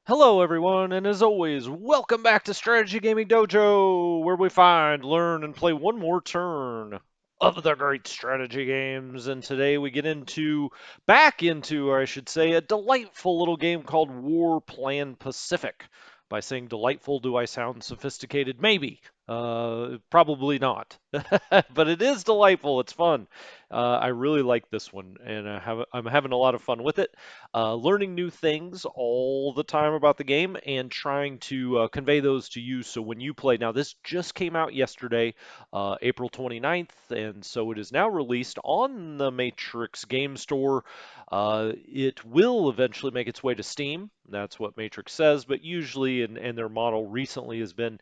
Hello, everyone, and as always, welcome back to Strategy Gaming Dojo, where we find, learn, and play one more turn of the great strategy games. And today we get back into, or I should say, a delightful little game called War Plan Pacific. By saying delightful, do I sound sophisticated? Maybe. Probably not. But it is delightful. It's fun. I really like this one, and I'm having a lot of fun with it, learning new things all the time about the game and trying to convey those to you. So when you play, now this just came out yesterday, April 29th, and so it is now released on the Matrix Game Store. It will eventually make its way to Steam. That's what Matrix says, but usually, and their model recently has been,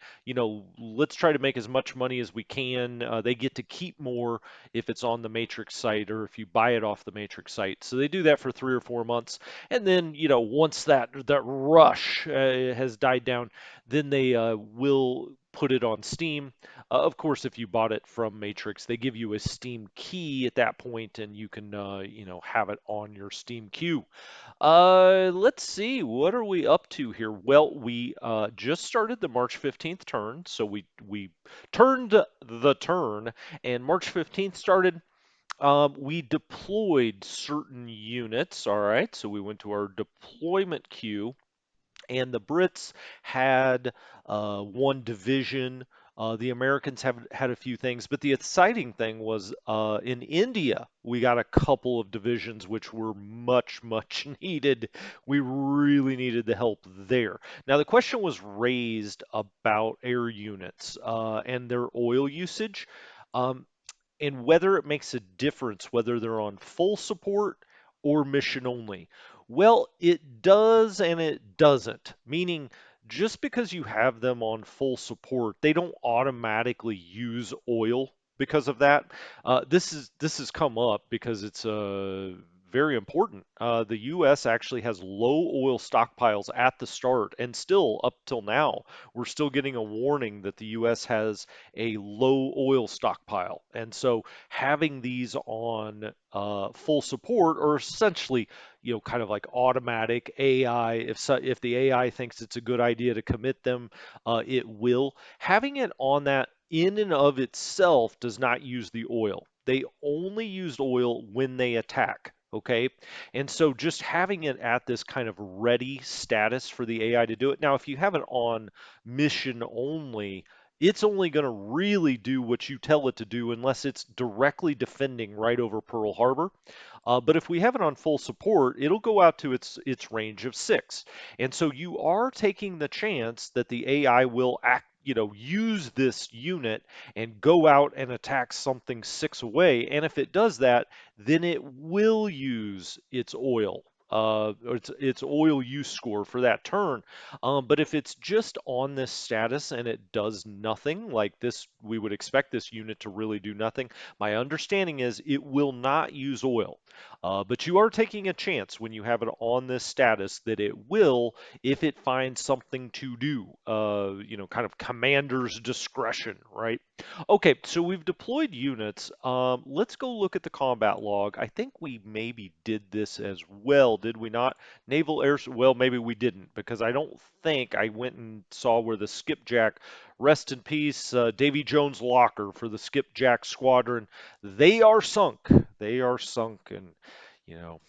let's try to make as much money as we can. They get to keep more if it's on the Matrix site or if you buy it off the Matrix site. So they do that for 3 or 4 months, and then once that rush has died down, then they will put it on Steam. Of course, if you bought it from Matrix, they give you a Steam key at that point, and you can have it on your Steam queue. Let's see, what are we up to here? Well, we just started the March 15th turn, so we turned the turn, and March 15th started. We deployed certain units, all right, so we went to our deployment queue, and the Brits had one division. The Americans have had a few things, but the exciting thing was in India, we got a couple of divisions which were much, much needed. We really needed the help there. Now, the question was raised about air units and their oil usage. Um, and whether it makes a difference whether they're on full support or mission only. Well, it does and it doesn't, meaning just because you have them on full support, they don't automatically use oil because of that. This has come up because it's very important. The U.S. actually has low oil stockpiles at the start, and still up till now, we're still getting a warning that the U.S. has a low oil stockpile. And so having these on full support, or essentially, kind of like automatic AI, if the AI thinks it's a good idea to commit them, it will. Having it on that in and of itself does not use the oil. They only used oil when they attack. Okay. And so just having it at this kind of ready status for the AI to do it. Now, if you have it on mission only, it's only going to really do what you tell it to do unless it's directly defending right over Pearl Harbor. But if we have it on full support, it'll go out to its range of 6. And so you are taking the chance that the AI will use this unit and go out and attack something 6 away. And if it does that, then it will use its oil. Or its oil use score for that turn. But if it's just on this status and it does nothing, like this, we would expect this unit to really do nothing. My understanding is it will not use oil. But you are taking a chance when you have it on this status that it will if it finds something to do. Kind of commander's discretion, right? Okay, so we've deployed units. Let's go look at the combat log. I think we maybe did this as well, did we not? Naval Air, well, maybe we didn't because I don't think I went and saw where the skipjack, rest in peace, Davy Jones Locker for the skipjack squadron. They are sunk. They are sunk, and you know,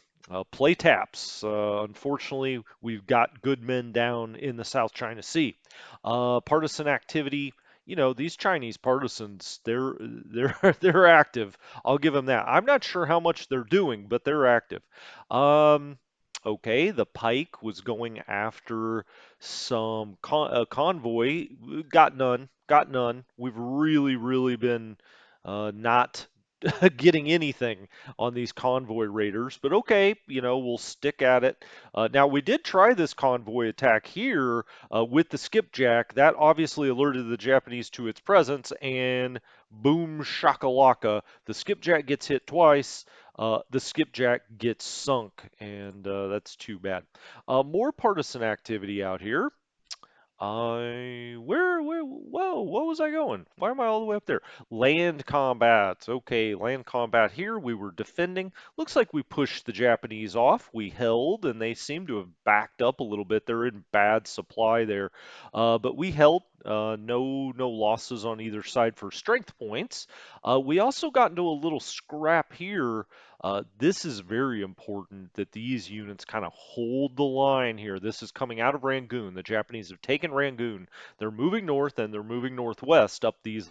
play taps. Unfortunately, we've got good men down in the South China Sea. Partisan activity. These Chinese partisans, they're active. I'll give them that. I'm not sure how much they're doing, but they're active. Um, okay, the Pike was going after some convoy. Got none. Got none. We've really, really been not getting anything on these convoy raiders, but okay, we'll stick at it. Now, we did try this convoy attack here with the skipjack. That obviously alerted the Japanese to its presence, and boom shakalaka. The skipjack gets hit twice. The skipjack gets sunk, and that's too bad. More partisan activity out here. Whoa, what was I going? Why am I all the way up there? Land combat. Okay, land combat here. We were defending. Looks like we pushed the Japanese off. We held, and they seem to have backed up a little bit. They're in bad supply there. But we held. No losses on either side for strength points. We also got into a little scrap here. This is very important that these units kind of hold the line here. This is coming out of Rangoon. The Japanese have taken Rangoon. They're moving north and they're moving northwest up the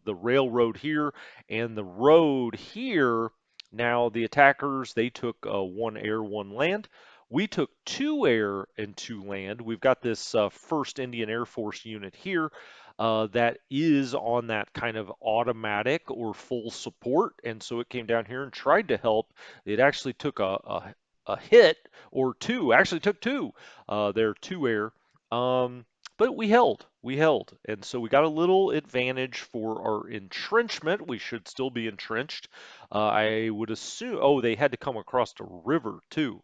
railroad here and the road here. Now the attackers, they took one air, one land. We took two air and two land. We've got this 1st Indian Air Force unit here that is on that kind of automatic or full support. And so it came down here and tried to help. It actually took a hit or two, actually took two. There, two air. But we held. We held. And so we got a little advantage for our entrenchment. We should still be entrenched. I would assume, oh, they had to come across the river too.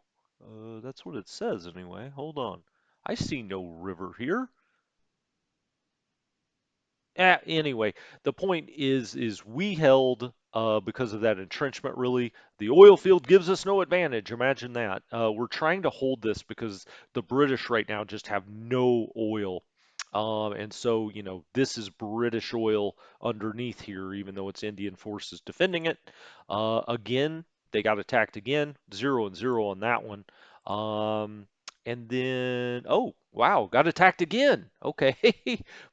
That's what it says anyway. Hold on. I see no river here. Anyway, the point is we held because of that entrenchment. Really, the oil field gives us no advantage. Imagine that. We're trying to hold this because the British right now just have no oil, and so this is British oil underneath here, even though it's Indian forces defending it. Again, they got attacked again, 0-0 on that one. And then, oh, wow, got attacked again. Okay,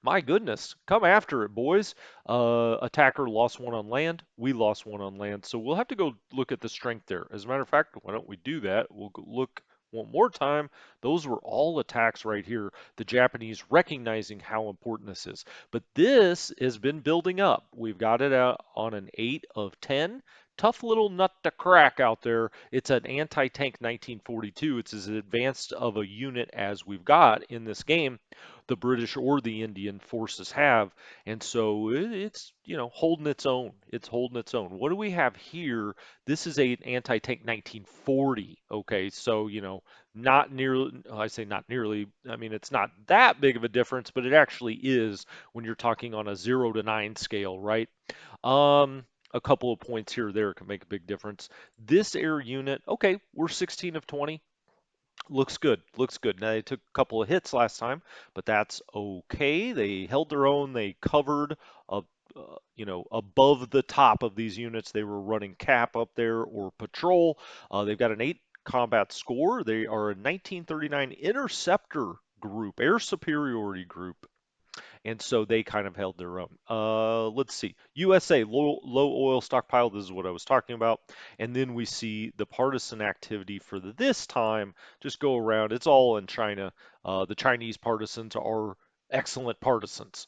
my goodness, come after it, boys. Attacker lost one on land. We lost one on land. So we'll have to go look at the strength there. As a matter of fact, why don't we do that? We'll go look one more time. Those were all attacks right here. The Japanese recognizing how important this is. But this has been building up. We've got it out on an 8 of 10. Tough little nut to crack out there. It's an anti-tank 1942. It's as advanced of a unit as we've got in this game, the British or the Indian forces have. And so it's, holding its own. It's holding its own. What do we have here? This is an anti-tank 1940. Okay, so, not nearly, I say not nearly, I mean, it's not that big of a difference, but it actually is when you're talking on a 0 to 9 scale, right? A couple of points here or there can make a big difference. This air unit, okay, we're 16 of 20. Looks good. Looks good. Now they took a couple of hits last time, but that's okay. They held their own. They covered above the top of these units. They were running cap up there or patrol. They've got an 8 combat score. They are a 1939 interceptor group, air superiority group. And so they kind of held their own. Let's see. USA, low oil stockpile. This is what I was talking about. And then we see the partisan activity for this time. Just go around. It's all in China. The Chinese partisans are excellent partisans.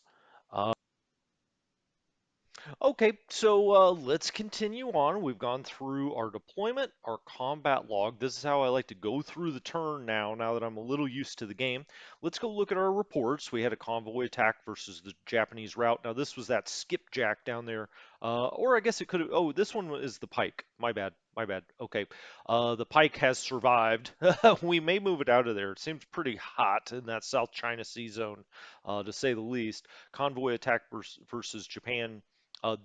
Okay, so let's continue on. We've gone through our deployment, our combat log. This is how I like to go through the turn now that I'm a little used to the game. Let's go look at our reports. We had a convoy attack versus the Japanese route. Now, this was that skipjack down there. Or I guess it could have, oh, this one is the pike. My bad, my bad. Okay, the pike has survived. We may move it out of there. It seems pretty hot in that South China Sea zone, to say the least. Convoy attack versus Japan.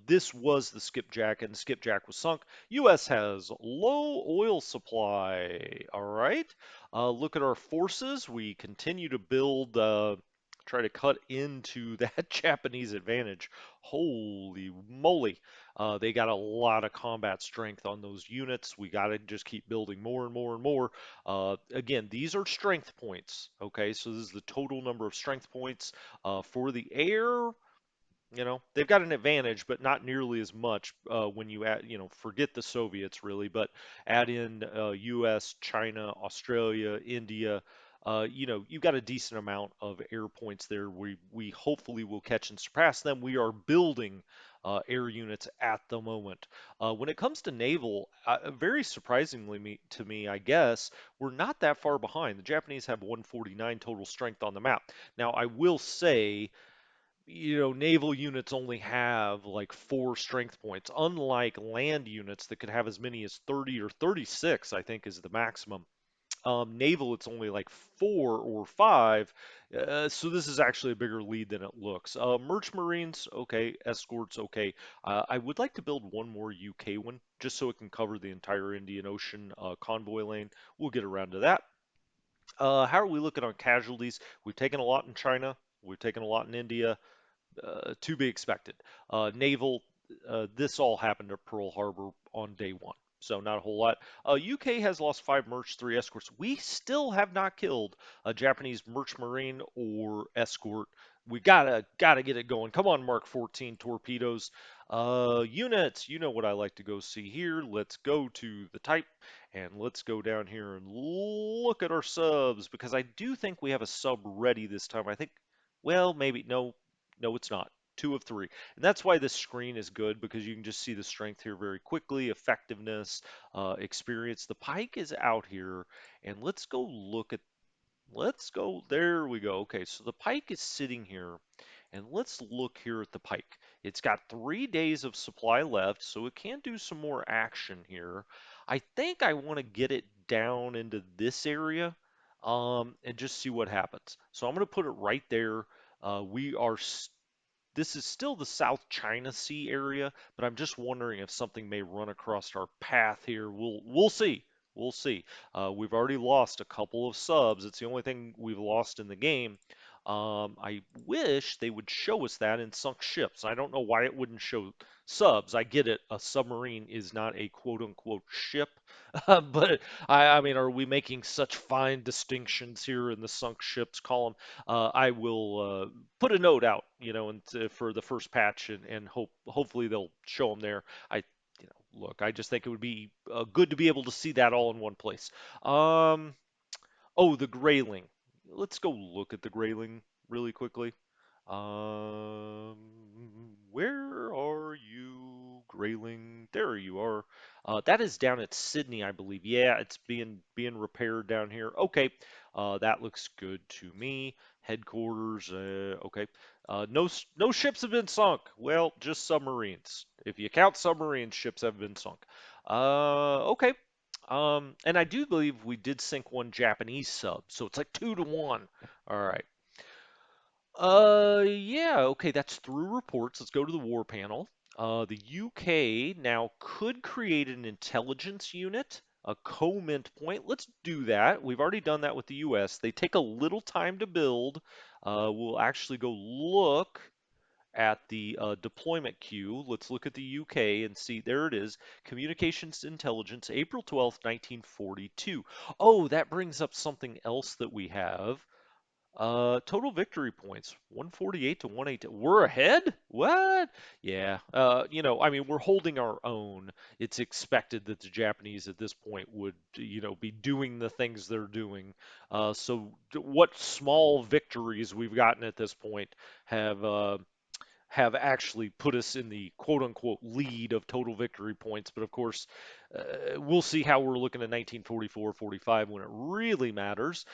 This was the skipjack, and the skipjack was sunk. U.S. has low oil supply. All right. Look at our forces. We continue to build, try to cut into that Japanese advantage. Holy moly. They got a lot of combat strength on those units. We got to just keep building more and more and more. Again, these are strength points. Okay, so this is the total number of strength points for the air. They've got an advantage, but not nearly as much when you add, forget the Soviets really, but add in US, China, Australia, India. You've got a decent amount of air points there. We hopefully will catch and surpass them. We are building air units at the moment. When it comes to naval, very surprisingly to me, I guess, we're not that far behind. The Japanese have 149 total strength on the map. Now, I will say, naval units only have like 4 strength points, unlike land units that could have as many as 30 or 36, I think is the maximum. Naval, it's only like 4 or 5. So this is actually a bigger lead than it looks. Merch Marines, okay. Escorts, okay. I would like to build one more UK one just so it can cover the entire Indian Ocean convoy lane. We'll get around to that. How are we looking on casualties? We've taken a lot in China. We've taken a lot in India. To be expected. Naval, this all happened at Pearl Harbor on day one, so not a whole lot. UK has lost 5 mercs, 3 escorts. We still have not killed a Japanese merch marine or escort. We gotta get it going. Come on, Mark 14 torpedoes. Units, you know what I like to go see here. Let's go to the type and let's go down here and look at our subs because I do think we have a sub ready this time. I think, well, maybe no, no, it's not. 2 of 3. And that's why this screen is good because you can just see the strength here very quickly, effectiveness, experience. The pike is out here, and let's go, there we go. Okay, so the pike is sitting here, and let's look here at the pike. It's got 3 days of supply left, so it can do some more action here. I think I want to get it down into this area, and just see what happens. So I'm going to put it right there. We are This is still the South China Sea area, but I'm just wondering if something may run across our path here. We'll see. We'll see. We've already lost a couple of subs. It's the only thing we've lost in the game. I wish they would show us that in sunk ships. I don't know why it wouldn't show subs. I get it. A submarine is not a quote unquote ship, but I mean, are we making such fine distinctions here in the sunk ships column? I will put a note out, and for the first patch, and hopefully they'll show them there. Look, I just think it would be good to be able to see that all in one place. Um, oh, the grayling. Let's go look at the grayling really quickly. Um, where are you, Grayling? There you are. That is down at Sydney, I believe. Yeah, it's being repaired down here. Okay, that looks good to me. Headquarters. Okay. No ships have been sunk. Well, just submarines. If you count submarines, ships have been sunk. Okay. And I do believe we did sink one Japanese sub, so it's like 2 to 1. All right. Yeah, okay, that's through reports. Let's go to the war panel. The UK now could create an intelligence unit, a co-mint point. Let's do that. We've already done that with the US. They take a little time to build. We'll actually go look at the deployment queue. Let's look at the UK and see. There it is. Communications Intelligence, April 12th, 1942. Oh, that brings up something else that we have. Total victory points, 148 to 180. We're ahead? What? Yeah. I mean, we're holding our own. It's expected that the Japanese at this point would, be doing the things they're doing. So what small victories we've gotten at this point have actually put us in the quote unquote lead of total victory points. But of course, we'll see how we're looking at 1944, 45 when it really matters.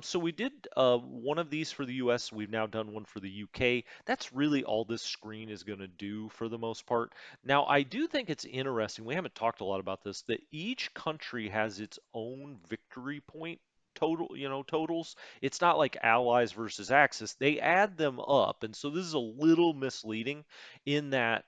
So we did one of these for the US. We've now done one for the UK. That's really all this screen is going to do for the most part. Now, I do think it's interesting. We haven't talked a lot about this, that each country has its own victory point totals. It's not like allies versus axis. They add them up. And so this is a little misleading in that,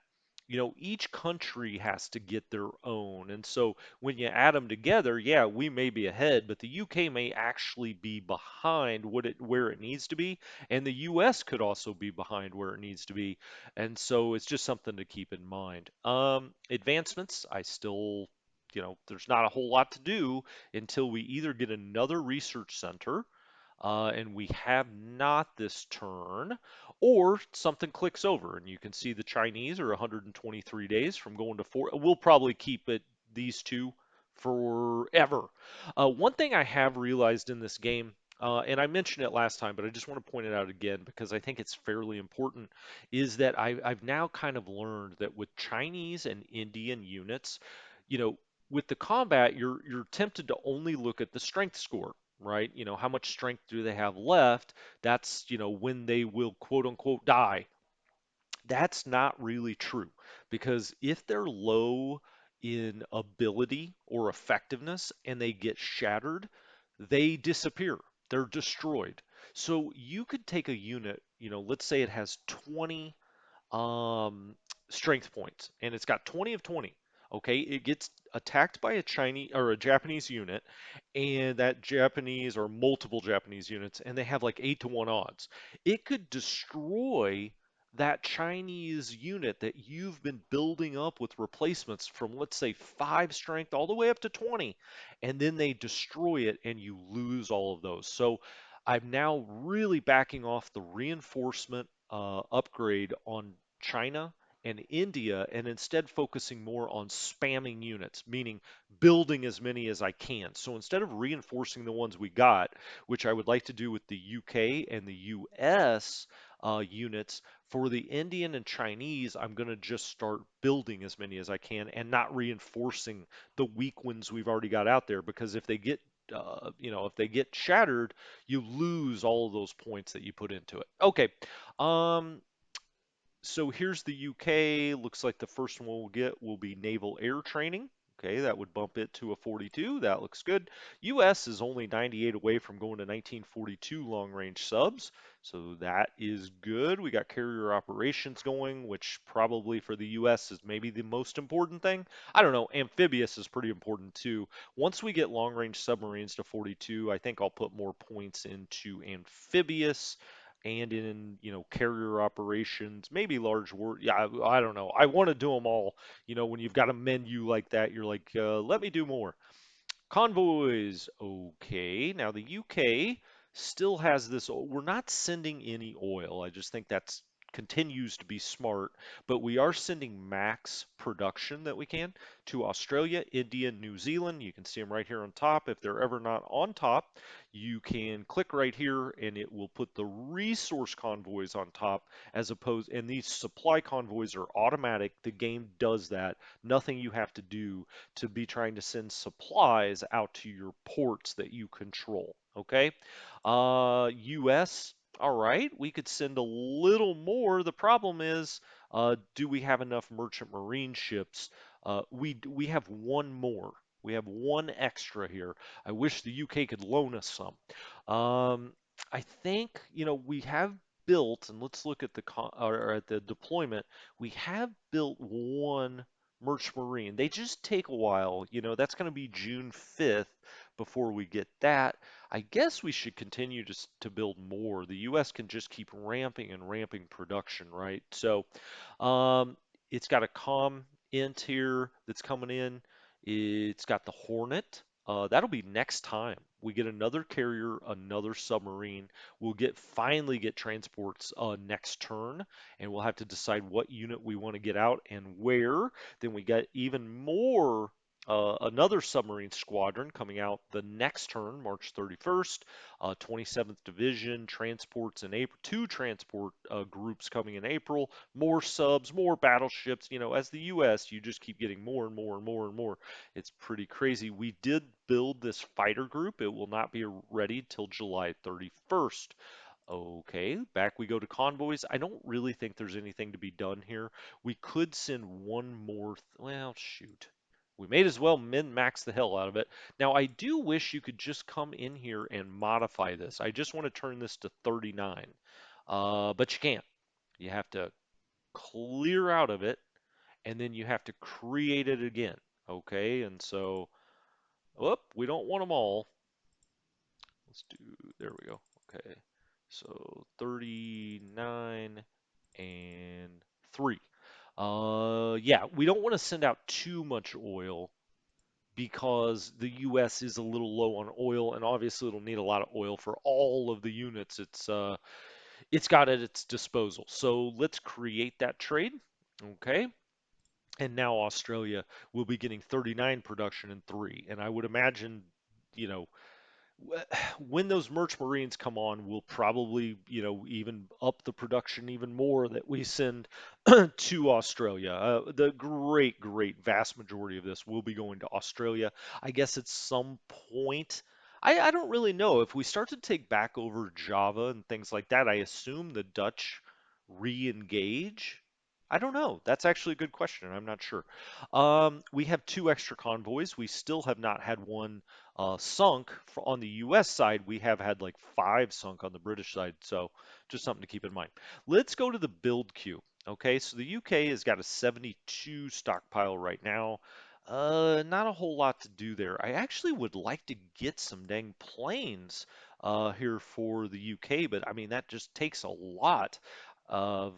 each country has to get their own. And so when you add them together, yeah, we may be ahead, but the UK may actually be behind where it needs to be, and the US could also be behind where it needs to be. And so it's just something to keep in mind. Advancements, I still there's not a whole lot to do until we either get another research center, and we have not this turn, or something clicks over and you can see the Chinese are 123 days from going to 4. We'll probably keep it these two forever. One thing I have realized in this game, and I mentioned it last time, but I just want to point it out again because I think it's fairly important, is that I've now kind of learned that with Chinese and Indian units, you know, with the combat, you're tempted to only look at the strength score, right? How much strength do they have left? That's, when they will quote unquote die. That's not really true because if they're low in ability or effectiveness and they get shattered, they disappear. They're destroyed. So you could take a unit, let's say it has 20 um, strength points, and it's got 20 of 20. Okay, it gets attacked by a Chinese or a Japanese unit, and that Japanese or multiple Japanese units, and they have like 8 to 1 odds. It could destroy that Chinese unit that you've been building up with replacements from, let's say, 5 strength all the way up to 20, and then they destroy it, and you lose all of those. So I'm now really backing off the reinforcement upgrade on China and India and instead focusing more on spamming units, meaning building as many as I can. So instead of reinforcing the ones we got, which I would like to do with the UK and the US units, for the Indian and Chinese, I'm going to just start building as many as I can and not reinforcing the weak ones we've already got out there because if they get shattered, you lose all of those points that you put into it. Okay, um, so here's the UK. Looks like the first one we'll get will be naval air training. Okay, that would bump it to a 42. That looks good. US is only 98 away from going to 1942 long range subs. So that is good. We got carrier operations going, which probably for the US is maybe the most important thing. I don't know. Amphibious is pretty important too. Once we get long range submarines to 42, I think I'll put more points into amphibious and in carrier operations, maybe large war. Yeah, I don't know. I want to do them all. When you've got a menu like that, you're like, let me do more. Convoys. Okay. Now the UK still has this. We're not sending any oil. I just think that's continues to be smart, but we are sending max production that we can to Australia, India, New Zealand. You can see them right here on top. If they're ever not on top, you can click right here and it will put the resource convoys on top as opposed, and these supply convoys are automatic. The game does that. Nothing you have to do to be trying to send supplies out to your ports that you control. Okay. US, all right, we could send a little more. The problem is, do we have enough merchant marine ships? We have one more. We have one extra here. I wish the UK could loan us some. I think, we have built, and let's look at or at the deployment. We have built one Merch Marine. They just take a while. That's going to be June 5th before we get that. I guess we should continue to build more. The US can just keep ramping and ramping production, right? So, um, it's got a int here that's coming in. It's got the Hornet. That'll be next time. We get another carrier, another submarine. We'll finally get transports next turn, and we'll have to decide what unit we want to get out and where. Then we get even more, another submarine squadron coming out the next turn, March 31st. 27th Division transports in April. Two transport groups coming in April. More subs, more battleships. As the U.S., you just keep getting more and more and more and more. It's pretty crazy. We did build this fighter group. It will not be ready till July 31st. Okay, back we go to convoys. I don't really think there's anything to be done here. We could send one more. Well, shoot. We may as well min-max the hell out of it. Now, I do wish you could just come in here and modify this. I just want to turn this to 39. But you can't. You have to clear out of it, and then you have to create it again. Okay, and so, whoop, we don't want them all. Let's do, there we go. Okay. So 39 and 3. Yeah, we don't want to send out too much oil because the US is a little low on oil, and obviously it'll need a lot of oil for all of the units it's got at its disposal. So let's create that trade. Okay. And now Australia will be getting 39 production in 3. And I would imagine, you know, when those merch marines come on, we'll probably, even up the production even more that we send to Australia. The great vast majority of this will be going to Australia. I guess at some point, I don't really know. If we start to take back over Java and things like that, I assume the Dutch re-engage. I don't know. That's actually a good question. I'm not sure. We have two extra convoys. We still have not had one sunk. On the U.S. side, we have had like 5 sunk on the British side, so just something to keep in mind. Let's go to the build queue. Okay, so the UK has got a 72 stockpile right now. Not a whole lot to do there. I actually would like to get some dang planes here for the UK, but I mean that just takes a lot of,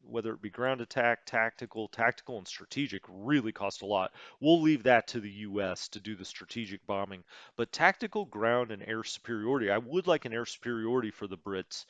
whether it be ground attack, tactical and strategic really cost a lot. We'll leave that to the US to do the strategic bombing. But tactical, ground, and air superiority, I would like an air superiority for the Brits.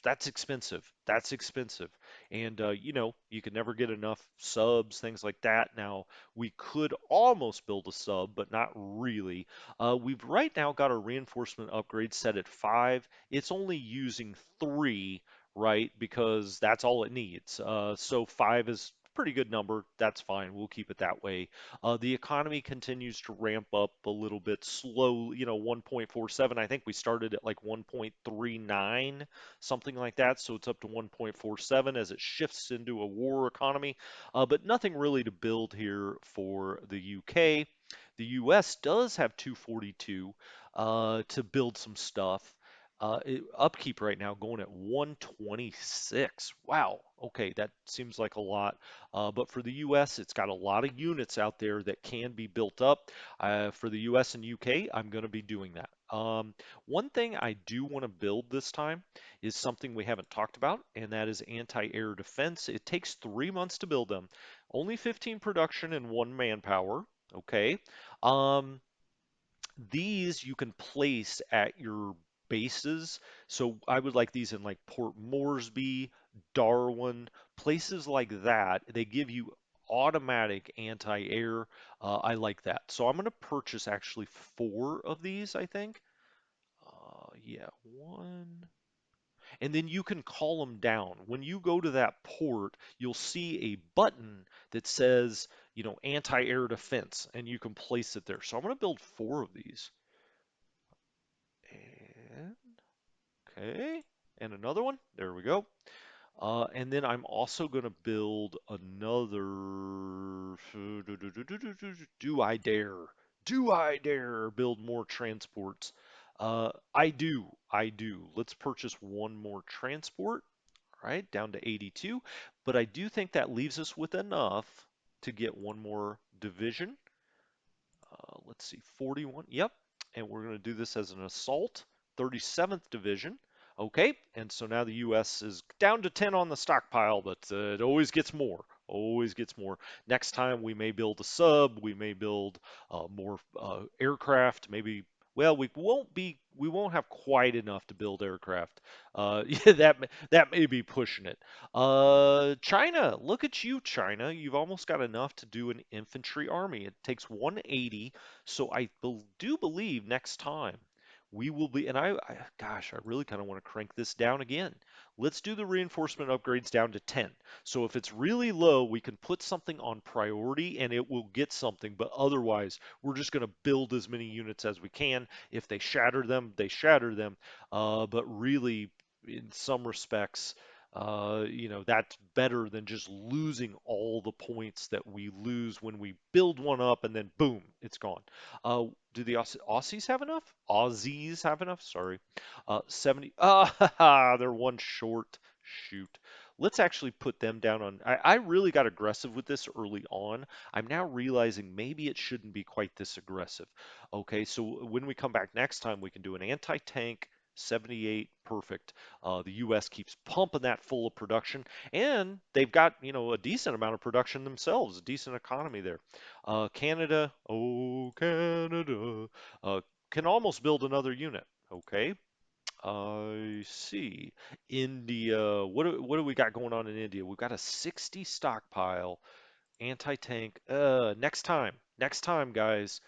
That's expensive. That's expensive. And, you can never get enough subs, things like that. Now, we could almost build a sub, but not really. We've right now got our reinforcement upgrade set at 5. It's only using 3, right? Because that's all it needs. So 5 is a pretty good number. That's fine. We'll keep it that way. The economy continues to ramp up a little bit slow, 1.47. I think we started at like 1.39, something like that. So it's up to 1.47 as it shifts into a war economy. But nothing really to build here for the UK. The US does have 242 to build some stuff. Upkeep right now going at 126. Wow. Okay, that seems like a lot. But for the US, it's got a lot of units out there that can be built up. For the US and UK, I'm going to be doing that. One thing I do want to build this time is something we haven't talked about, and that is anti-air defense. It takes 3 months to build them, only 15 production and 1 manpower. Okay. Um, these you can place at your bases. So I would like these in like Port Moresby, Darwin, places like that. They give you automatic anti-air. I like that. So I'm going to purchase actually 4 of these, I think. Yeah, one. And then you can call them down. When you go to that port, you'll see a button that says, anti-air defense, and you can place it there. So I'm going to build 4 of these. And okay, and another one. There we go. And then I'm also going to build another. Do I dare? Do I dare build more transports? I do. I do. Let's purchase one more transport. All right, down to 82. But I do think that leaves us with enough to get one more division. Let's see, 41. Yep. And we're going to do this as an assault, 37th Division. Okay. And so now the U.S. is down to 10 on the stockpile, but it always gets more. Always gets more. Next time we may build a sub, we may build more aircraft, maybe. Well, we won't have quite enough to build aircraft. Yeah, that may be pushing it. China, look at you, China. You've almost got enough to do an infantry army. It takes 180, so do believe next time we will be, and gosh, I really kind of want to crank this down again. Let's do the reinforcement upgrades down to 10. So if it's really low, we can put something on priority and it will get something, but otherwise, we're just going to build as many units as we can. If they shatter them, they shatter them. But really, in some respects, that's better than just losing all the points that we lose when we build one up and then boom, it's gone. Do the Aussies have enough? Aussies have enough? Sorry. 70. They're one short. Shoot. Let's actually put them down on. I really got aggressive with this early on. I'm now realizing maybe it shouldn't be quite this aggressive. Okay, so when we come back next time, we can do an anti-tank 78, perfect. The U.S. keeps pumping that full of production, and they've got, a decent amount of production themselves, a decent economy there. Canada, oh Canada, uh, can almost build another unit. Okay, I see. India, what do we got going on in India? We've got a 60 stockpile. Anti-tank. Next time, guys.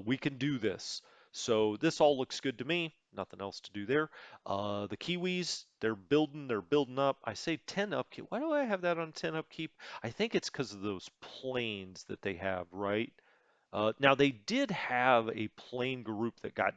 We can do this. So this all looks good to me. Nothing else to do there. The Kiwis, they're building up. I say 10 upkeep. Why do I have that on 10 upkeep? I think it's because of those planes that they have, right? Now they did have a plane group that got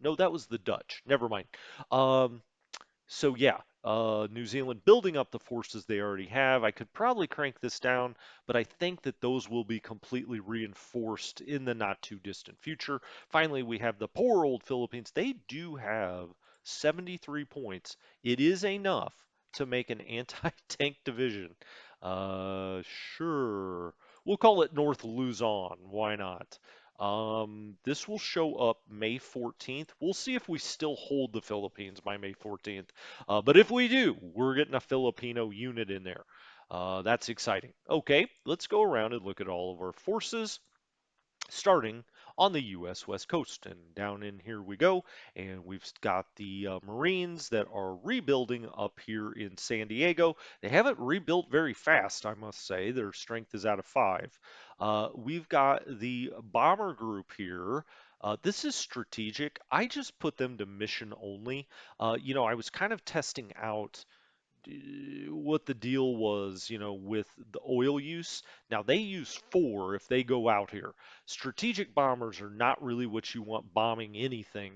no, that was the Dutch. Never mind. So yeah, New Zealand building up the forces they already have. I could probably crank this down, but I think that those will be completely reinforced in the not too distant future. Finally, we have the poor old Philippines. They do have 73 points. It is enough to make an anti-tank division. Uh, sure. We'll call it North Luzon. Why not? This will show up May 14th. We'll see if we still hold the Philippines by May 14th. But if we do, we're getting a Filipino unit in there. That's exciting. Okay, let's go around and look at all of our forces starting on the U.S. West Coast. And down in here we go. And we've got the Marines that are rebuilding up here in San Diego. They haven't rebuilt very fast, I must say. Their strength is out of 5. We've got the bomber group here. This is strategic. I just put them to mission only. I was kind of testing out what the deal was, with the oil use. Now they use 4 if they go out here. Strategic bombers are not really what you want bombing anything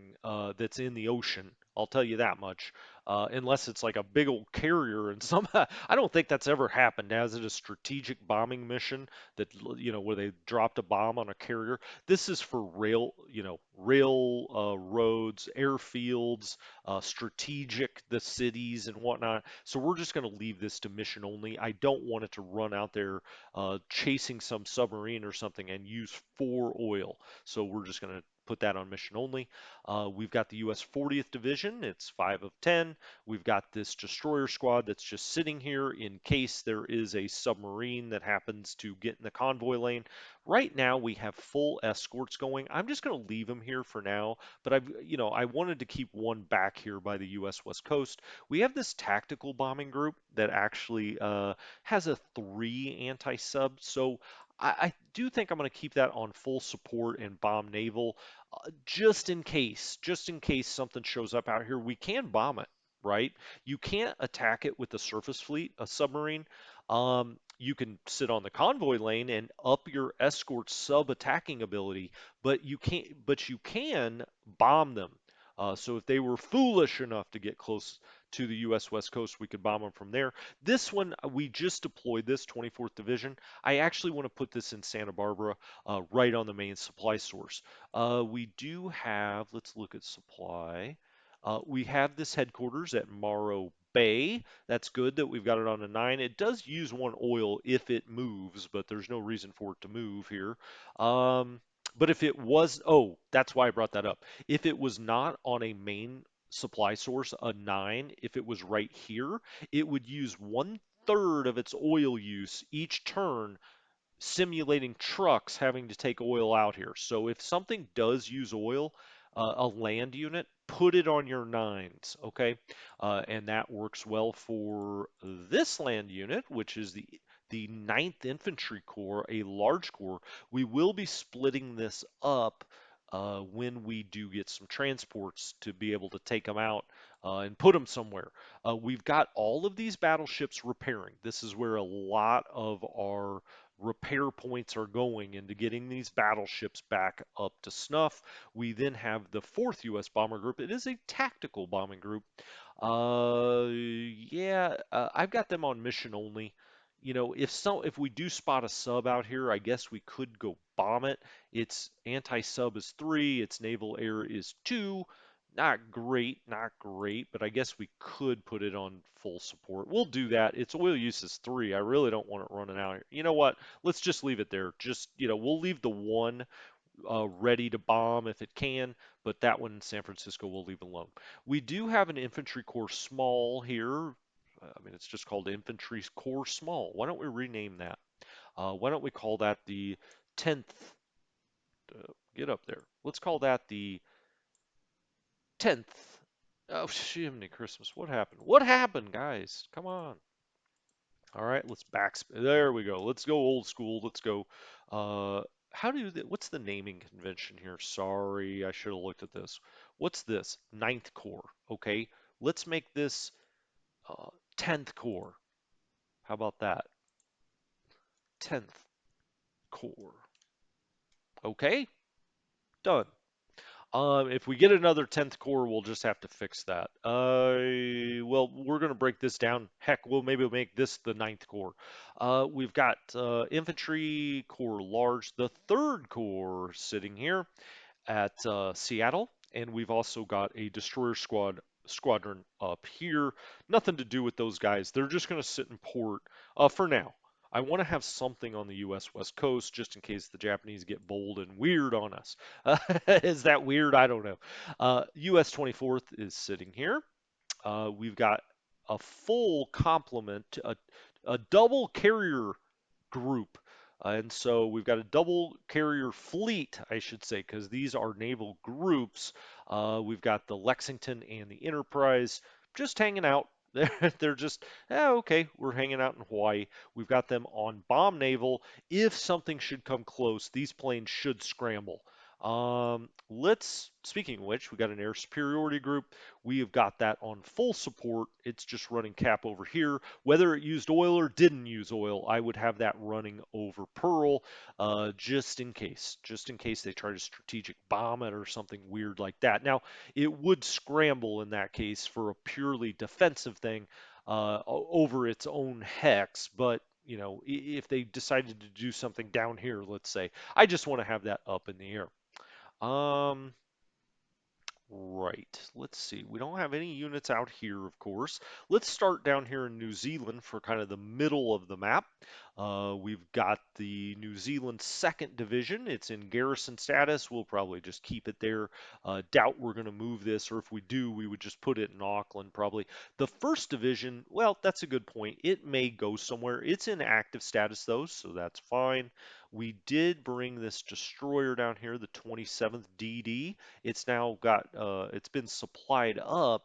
that's in the ocean. I'll tell you that much. Unless it's like a big old carrier and some, I don't think that's ever happened. As it a strategic bombing mission that where they dropped a bomb on a carrier. This is for rail, rail roads, airfields, strategic the cities and whatnot. So we're just going to leave this to mission only. I don't want it to run out there chasing some submarine or something and use 4 oil. So we're just going to put that on mission only. We've got the U.S. 40th Division. It's 5 of 10. We've got this destroyer squad that's just sitting here in case there is a submarine that happens to get in the convoy lane. Right now we have full escorts going. I'm just going to leave them here for now, but I wanted to keep one back here by the U.S. West Coast. We have this tactical bombing group that actually has a 3 anti-sub, so I do think I'm going to keep that on full support and bomb naval, just in case something shows up out here. We can bomb it, right? You can't attack it with the surface fleet, a submarine. You can sit on the convoy lane and up your escort sub attacking ability, but you can bomb them. So if they were foolish enough to get close to the U.S. West Coast, we could bomb them from there. This one, we just deployed this 24th Division. I actually want to put this in Santa Barbara, right on the main supply source. We do have, let's look at supply. We have this headquarters at Morro Bay. That's good that we've got it on a 9. It does use 1 oil if it moves, but there's no reason for it to move here. But if it was, oh, that's why I brought that up. If it was not on a main supply source, a 9, if it was right here, it would use 1/3 of its oil use each turn, simulating trucks having to take oil out here. So if something does use oil, a land unit, put it on your 9s, okay? And that works well for this land unit, which is the 9th Infantry Corps, a large corps. We will be splitting this up when we do get some transports to be able to take them out and put them somewhere. We've got all of these battleships repairing. This is where a lot of our repair points are going into getting these battleships back up to snuff. We then have the 4th U.S. Bomber Group. It is a tactical bombing group. Yeah, I've got them on mission only. If we do spot a sub out here, I guess we could go bomb it. Its anti-sub is 3, its naval air is 2. Not great, not great, but I guess we could put it on full support. We'll do that. Its oil use is 3. I really don't want it running out here. You know what? Let's just leave it there. Just, we'll leave the 1 ready to bomb if it can, but that one in San Francisco we'll leave alone. We do have an infantry corps small here. I mean, it's just called Infantry Corps Small. Why don't we rename that? Why don't we call that the 10th? Get up there. Let's call that the 10th. Oh, shiminy Christmas. What happened? What happened, guys? Come on. All right, let's there we go. Let's go old school. Let's go. Uh, what's the naming convention here? Sorry, I should have looked at this. What's this? Ninth Corps. Okay, let's make this uh, 10th Corps. How about that? 10th Corps. Okay, done. If we get another 10th Corps, we'll just have to fix that. Well, we're going to break this down. Heck, we'll maybe make this the ninth Corps. We've got Infantry Corps Large, the 3rd Corps sitting here at Seattle, and we've also got a destroyer squadron up here. Nothing to do with those guys. They're just going to sit in port for now. I want to have something on the U.S. West Coast just in case the Japanese get bold and weird on us. Is that weird? I don't know. U.S. 24th is sitting here. We've got a full complement, a double carrier group. And so we've got a double carrier fleet, I should say, because these are naval groups. We've got the Lexington and the Enterprise just hanging out. They're just, okay, we're hanging out in Hawaii. We've got them on bomb naval. If something should come close, these planes should scramble. Speaking of which, we got an air superiority group. We have got that on full support. It's just running cap over here. Whether it used oil or didn't use oil, I would have that running over Pearl, just in case they try to strategic bomb it or something weird like that. Now, it would scramble in that case for a purely defensive thing over its own hex, but if they decided to do something down here, let's say, I just want to have that up in the air. Um, Right. Let's see. We don't have any units out here, of course. Let's start down here in New Zealand for kind of the middle of the map. We've got the New Zealand 2nd Division. It's in garrison status. We'll probably just keep it there. Doubt we're going to move this, or if we do, we would just put it in Auckland probably. The 1st Division, well, that's a good point. It may go somewhere. It's in active status though, so that's fine. We did bring this destroyer down here, the 27th DD. It's now got it's been supplied up.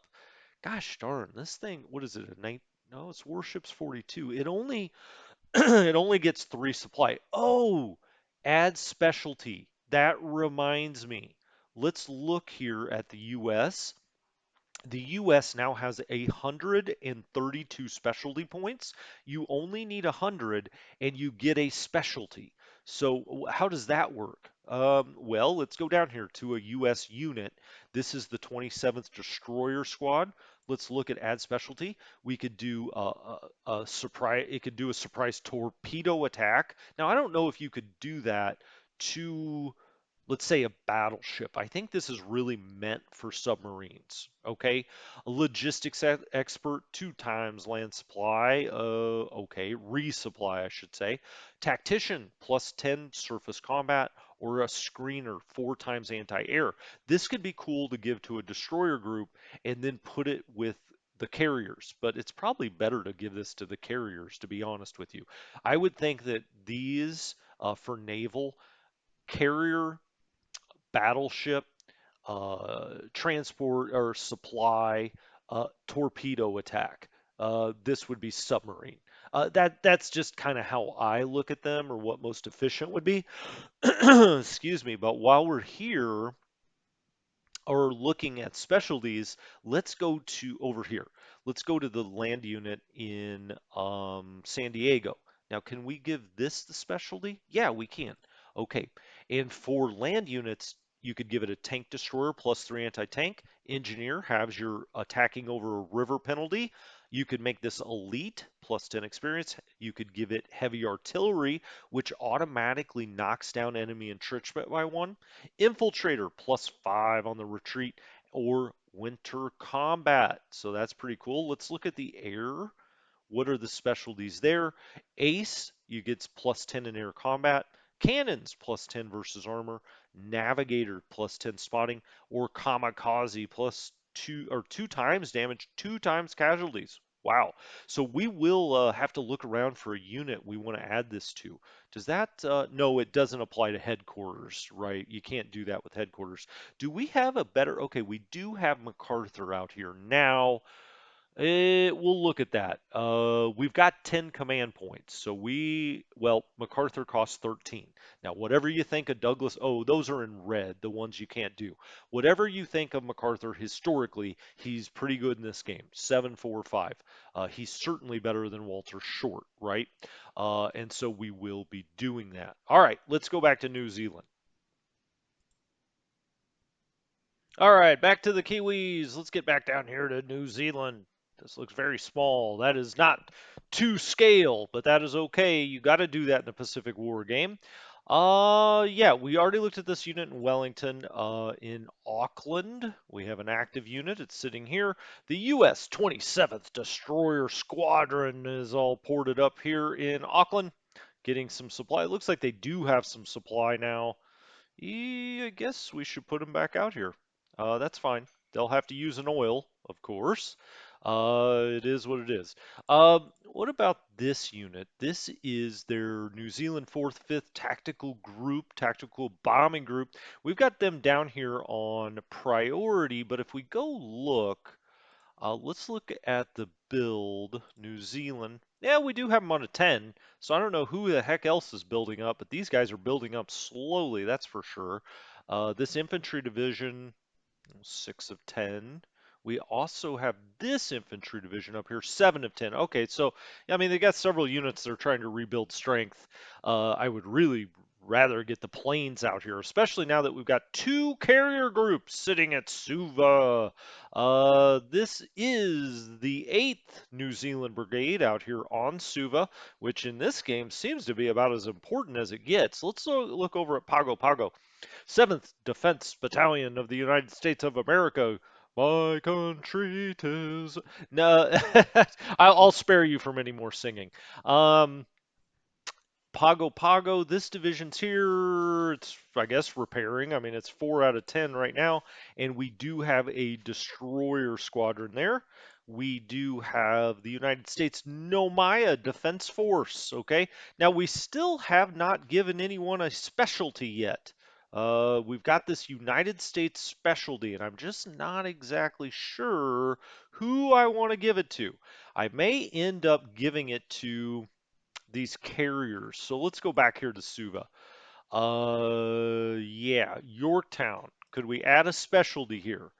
Gosh darn, this thing, what is it? A night? No, it's warships 42. It only it only gets 3 supply. Oh, add specialty. That reminds me. Let's look here at the US. The US now has 132 specialty points. You only need 100 and you get a specialty. So how does that work? Well, let's go down here to a US unit. This is the 27th Destroyer Squad. Let's look at add specialty. We could do a surprise. It could do a surprise torpedo attack. Now I don't know if you could do that to, let's say, a battleship. I think this is really meant for submarines. Okay, a logistics expert, 2 times land supply. Okay, resupply, I should say. Tactician, +10 surface combat, or a screener, 4 times anti-air. This could be cool to give to a destroyer group and then put it with the carriers, but it's probably better to give this to the carriers, to be honest with you. I would think that these for naval carrier, battleship, transport or supply, torpedo attack. This would be submarine. That's just kind of how I look at them, or what most efficient would be. Excuse me. But while we're here, or looking at specialties, let's go to over here. Let's go to the land unit in San Diego. Now, can we give this the specialty? Yeah, we can. Okay. And for land units, you could give it a tank destroyer +3 anti-tank. Engineer has your attacking over a river penalty. You could make this elite +10 experience. You could give it heavy artillery, which automatically knocks down enemy entrenchment by 1. Infiltrator +5 on the retreat, or winter combat. So that's pretty cool. Let's look at the air. What are the specialties there? Ace, you get +10 in air combat. Cannons +10 versus armor. Navigator +10 spotting, or kamikaze +2, or 2 times damage, 2 times casualties. Wow. So we will have to look around for a unit we want to add this to. Does that, no, it doesn't apply to headquarters, right? You can't do that with headquarters. Do we have a better, okay, we do have MacArthur out here now. We'll look at that. We've got 10 command points. So well, MacArthur costs 13. Now, whatever you think of Douglas, oh, those are in red, the ones you can't do. Whatever you think of MacArthur historically, he's pretty good in this game. 7-4-5. He's certainly better than Walter Short, right? And so we will be doing that. All right, let's go back to New Zealand. All right, back to the Kiwis. Let's get back down here to New Zealand. This looks very small. That is not to scale, but that is okay. You got to do that in the Pacific War game. Yeah, we already looked at this unit in Wellington. In Auckland, we have an active unit. It's sitting here. The U.S. 27th Destroyer Squadron is all ported up here in Auckland, getting some supply. It looks like they do have some supply now. I guess we should put them back out here. That's fine. They'll have to use an oil, of course. It is what it is. What about this unit? This is their New Zealand 4th, 5th Tactical Group, Tactical Bombing Group. We've got them down here on priority, but if we go look, let's look at the build, New Zealand. Yeah, we do have them on a 10, so I don't know who the heck else is building up, but these guys are building up slowly, that's for sure. This infantry division, 6 of 10. We also have this infantry division up here, 7 of 10. Okay, so I mean they got several units that are trying to rebuild strength. I would really rather get the planes out here, especially now that we've got two carrier groups sitting at Suva. This is the 8th New Zealand Brigade out here on Suva, which in this game seems to be about as important as it gets. Let's look over at Pago Pago. 7th Defense Battalion of the United States of America. My country 'tis. No, I'll spare you from any more singing. Um, Pago Pago, this division's here. It's, I guess, repairing. I mean, it's 4 out of 10 right now. And we do have a destroyer squadron there. We do have the United States Nomaya Defense Force. Okay. Now, we still have not given anyone a specialty yet. We've got this United States specialty, and I'm just not exactly sure who I want to give it to. I may end up giving it to these carriers. So let's go back here to Suva. Yeah, Yorktown. Could we add a specialty here?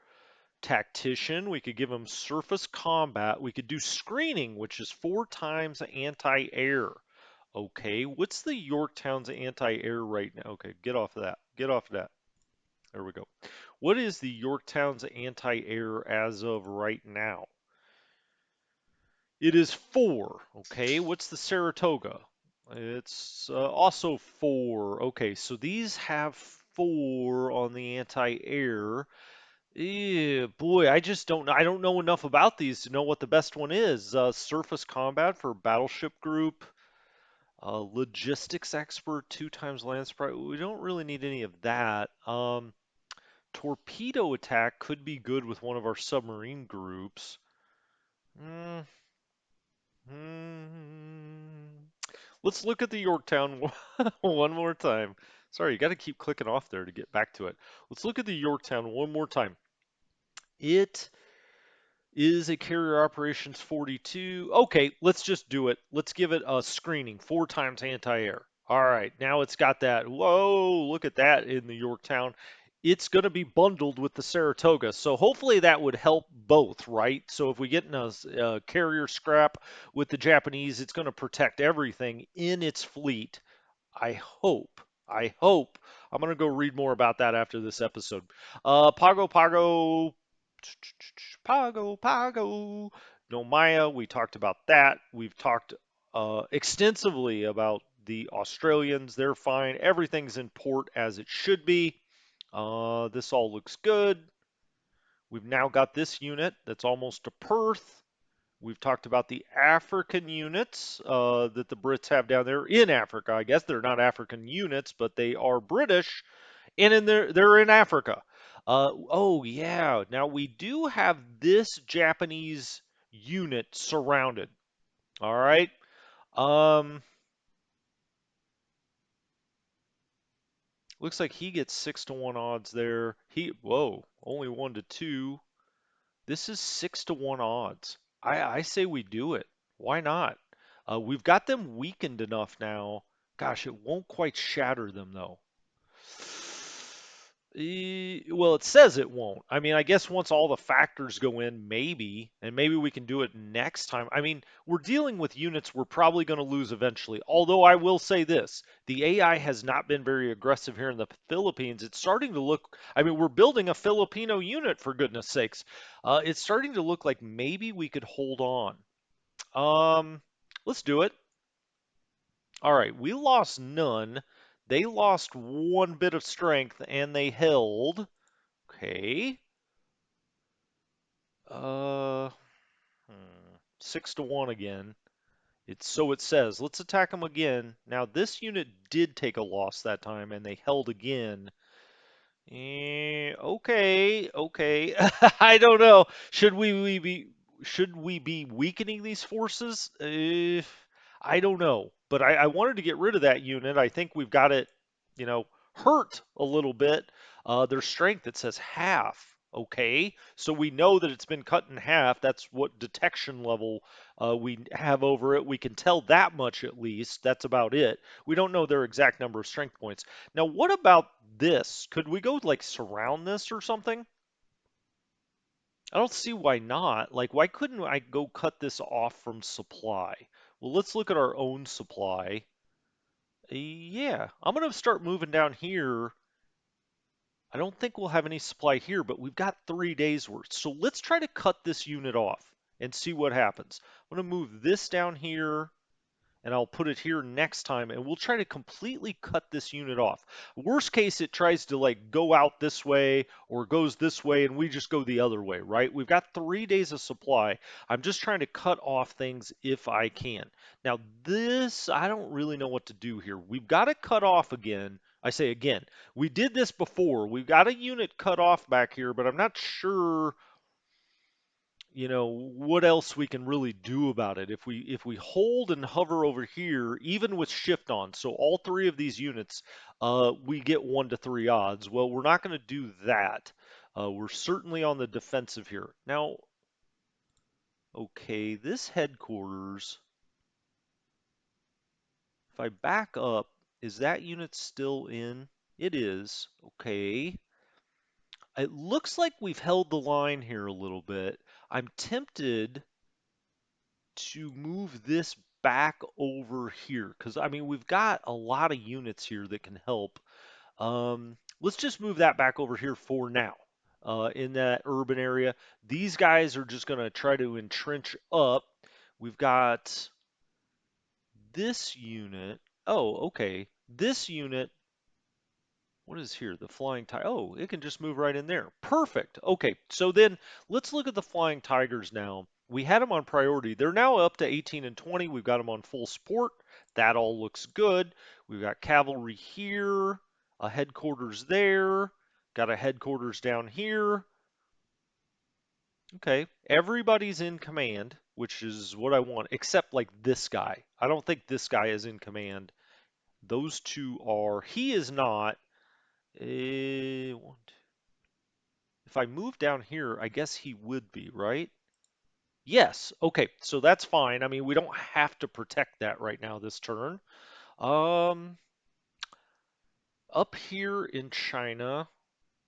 Tactician. We could give them surface combat. We could do screening, which is 4 times anti-air. Okay, what's the Yorktown's anti-air right now? Okay, get off of that. Get off of that. There we go. What is the Yorktown's anti-air as of right now? It is 4. Okay, what's the Saratoga? It's also 4. Okay, so these have 4 on the anti-air. Yeah, boy, I just don't know. I don't know enough about these to know what the best one is. Surface combat for battleship group. Logistics expert, 2 times land sprite. We don't really need any of that. Torpedo attack could be good with one of our submarine groups. Mm, Hmm. Let's look at the Yorktown one more time. Sorry, you got to keep clicking off there to get back to it. Let's look at the Yorktown one more time. It is a carrier operations 42. Okay, let's just do it. Let's give it a screening, 4 times anti-air. All right, now it's got that. Whoa, look at that in the Yorktown. It's going to be bundled with the Saratoga. So hopefully that would help both, right? So if we get in a carrier scrap with the Japanese, it's going to protect everything in its fleet. I hope. I hope. I'm going to go read more about that after this episode. Pago Pago. Pago Pago. No Maya, we talked about that. We've talked extensively about the Australians. They're fine. Everything's in port as it should be. This all looks good. We've now got this unit that's almost to Perth. We've talked about the African units that the Brits have down there in Africa. I guess they're not African units, but they are British, and they're in Africa. Oh yeah. Now we do have this Japanese unit surrounded. All right. Um, looks like he gets 6-1 odds there. Whoa, only 1-2. This is 6-1 odds. I say we do it. Why not? We've got them weakened enough now. Gosh, it won't quite shatter them though. Well, it says it won't. I mean, I guess once all the factors go in, maybe, and maybe we can do it next time. I mean, we're dealing with units we're probably going to lose eventually. Although I will say this, the AI has not been very aggressive here in the Philippines. It's starting to look, I mean, we're building a Filipino unit for goodness sakes. It's starting to look like maybe we could hold on. Um, let's do it. All right, we lost none. They lost one bit of strength and they held. Okay. Uh, 6-1 again. It's so it says. Let's attack them again. Now this unit did take a loss that time, and they held again. Okay, okay. I don't know. Should we be weakening these forces? I don't know. But I wanted to get rid of that unit. I think we've got it, you know, hurt a little bit. Their strength, it says half. Okay, so we know that it's been cut in half. That's what detection level we have over it. We can tell that much at least. That's about it. We don't know their exact number of strength points. Now, what about this? Could we go like surround this or something? I don't see why not. Like, why couldn't I go cut this off from supply? Well, let's look at our own supply. Yeah, I'm gonna start moving down here. I don't think we'll have any supply here, but we've got 3 days worth. So let's try to cut this unit off and see what happens. I'm gonna move this down here, and I'll put it here next time, and we'll try to completely cut this unit off. Worst case, it tries to like go out this way or goes this way, and we just go the other way, right? We've got 3 days of supply. I'm just trying to cut off things if I can. Now, this, I don't really know what to do here. We've got to cut off again. I say again, we did this before. We've got a unit cut off back here, but I'm not sure what else we can really do about it. If we hold and hover over here, even with shift on, so all three of these units, we get 1 to 3 odds. Well, we're not going to do that. We're certainly on the defensive here. Now, okay, this headquarters, if I back up, is that unit still in? It is. Okay. It looks like we've held the line here a little bit. I'm tempted to move this back over here because I mean we've got a lot of units here that can help. Let's just move that back over here for now. In that urban area, these guys are just going to try to entrench up. We've got this unit. Oh, okay. This unit, what is here? The flying tiger. Oh, it can just move right in there. Perfect. Okay, so then let's look at the flying tigers now. We had them on priority. They're now up to 18 and 20. We've got them on full support. That all looks good. We've got cavalry here, a headquarters there, got a headquarters down here. Okay, everybody's in command, which is what I want, except like this guy. I don't think this guy is in command. Those two are. He is not. One, two. If I move down here, I guess he would be, right? Yes. Okay, so that's fine. I mean, we don't have to protect that right now this turn. Um, Up here in China,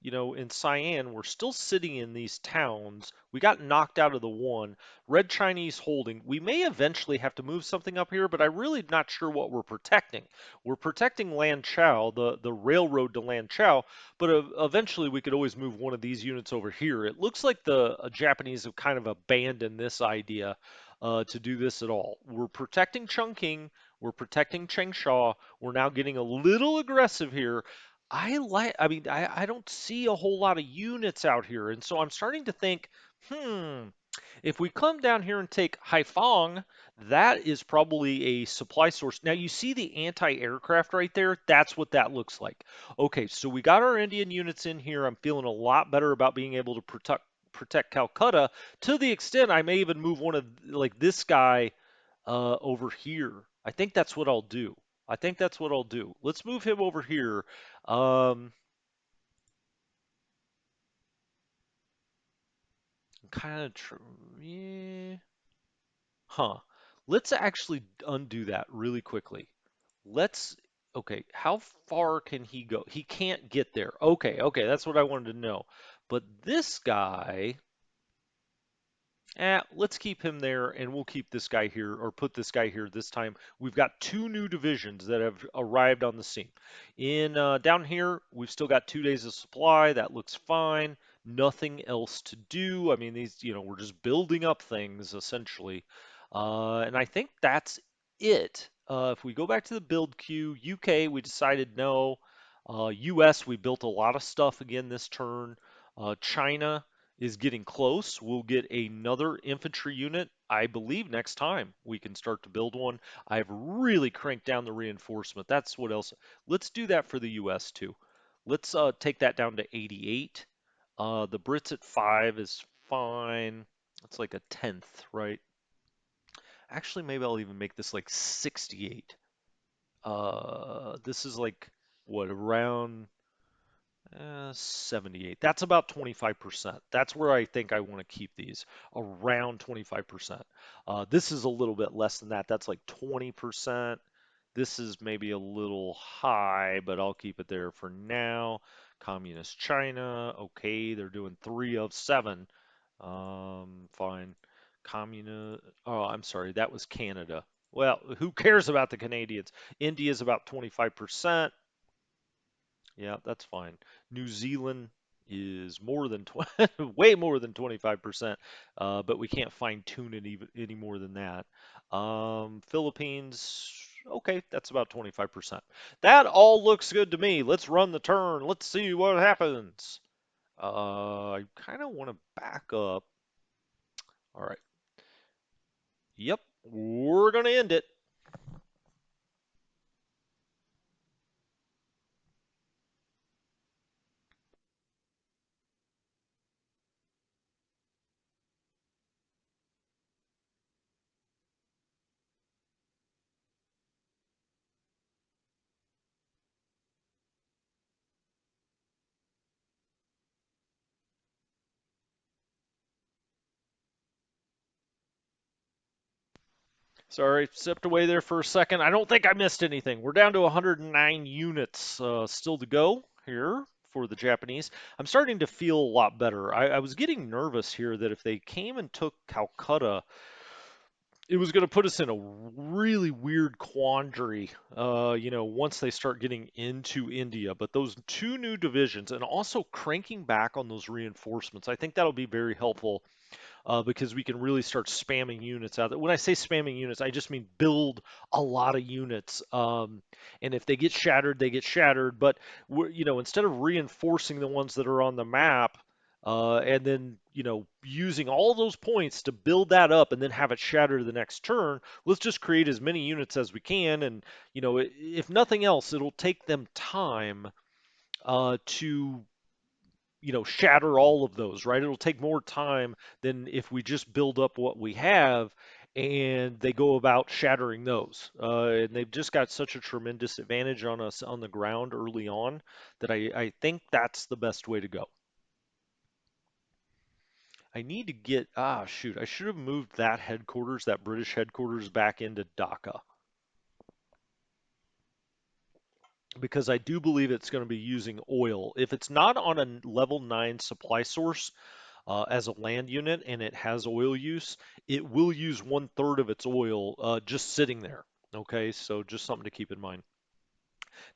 in Cyan, we're still sitting in these towns. We got knocked out of the one. Red Chinese holding. We may eventually have to move something up here, but I'm really not sure what we're protecting. We're protecting Lanchao, the railroad to Lanchao, but eventually we could always move one of these units over here. It looks like the Japanese have kind of abandoned this idea to do this at all. We're protecting Chongqing. We're protecting Changsha. We're now getting a little aggressive here. I mean, I don't see a whole lot of units out here. And so I'm starting to think, hmm, if we come down here and take Haiphong, that is probably a supply source. Now you see the anti-aircraft right there? That's what that looks like. Okay, so we got our Indian units in here. I'm feeling a lot better about being able to protect Calcutta to the extent I may even move one of like this guy over here. I think that's what I'll do. I think that's what I'll do. Let's move him over here. Um, kind of, yeah. Huh. Let's actually undo that really quickly. Let's, Okay, how far can he go? He can't get there. Okay, okay, that's what I wanted to know. But this guy, let's keep him there and we'll keep this guy here or put this guy here this time. We've got two new divisions that have arrived on the scene. In down here, we've still got 2 days of supply. That looks fine. Nothing else to do. I mean, we're just building up things essentially. And I think that's it. If we go back to the build queue, UK, we decided no. US, we built a lot of stuff again this turn. China is getting close. We'll get another infantry unit, I believe, next time we can start to build one. I've really cranked down the reinforcement. That's what else. Let's do that for the US too. Let's take that down to 88. The Brits at 5 is fine. That's like a tenth, right? Actually, maybe I'll even make this like 68. This is like what around 78. That's about 25%. That's where I think I want to keep these, around 25%. This is a little bit less than that. That's like 20%. This is maybe a little high, but I'll keep it there for now. Communist China, okay, they're doing 3 of 7. Fine. Oh, I'm sorry, that was Canada. Well, who cares about the Canadians? India's about 25%. Yeah, that's fine. New Zealand is more than way more than 25%, but we can't fine tune it even any more than that. Philippines, okay, that's about 25%. That all looks good to me. Let's run the turn. Let's see what happens. I kind of want to back up. All right. Yep, we're gonna end it. Sorry, stepped away there for a second. I don't think I missed anything. We're down to 109 units still to go here for the Japanese. I'm starting to feel a lot better. I was getting nervous here that if they came and took Calcutta, it was going to put us in a really weird quandary, once they start getting into India. But those two new divisions and also cranking back on those reinforcements, I think that'll be very helpful because we can really start spamming units out. When I say spamming units, I just mean build a lot of units. And if they get shattered, they get shattered. But instead of reinforcing the ones that are on the map, and then using all those points to build that up and then have it shatter the next turn, let's just create as many units as we can. And if nothing else, it'll take them time to shatter all of those, right? It'll take more time than if we just build up what we have and they go about shattering those. And they've just got such a tremendous advantage on us on the ground early on that I think that's the best way to go. I need to shoot, I should have moved that headquarters, that British headquarters back into Dhaka because I do believe it's going to be using oil. If it's not on a level 9 supply source, as a land unit and it has oil use, it will use 1/3 of its oil just sitting there. Okay, so just something to keep in mind.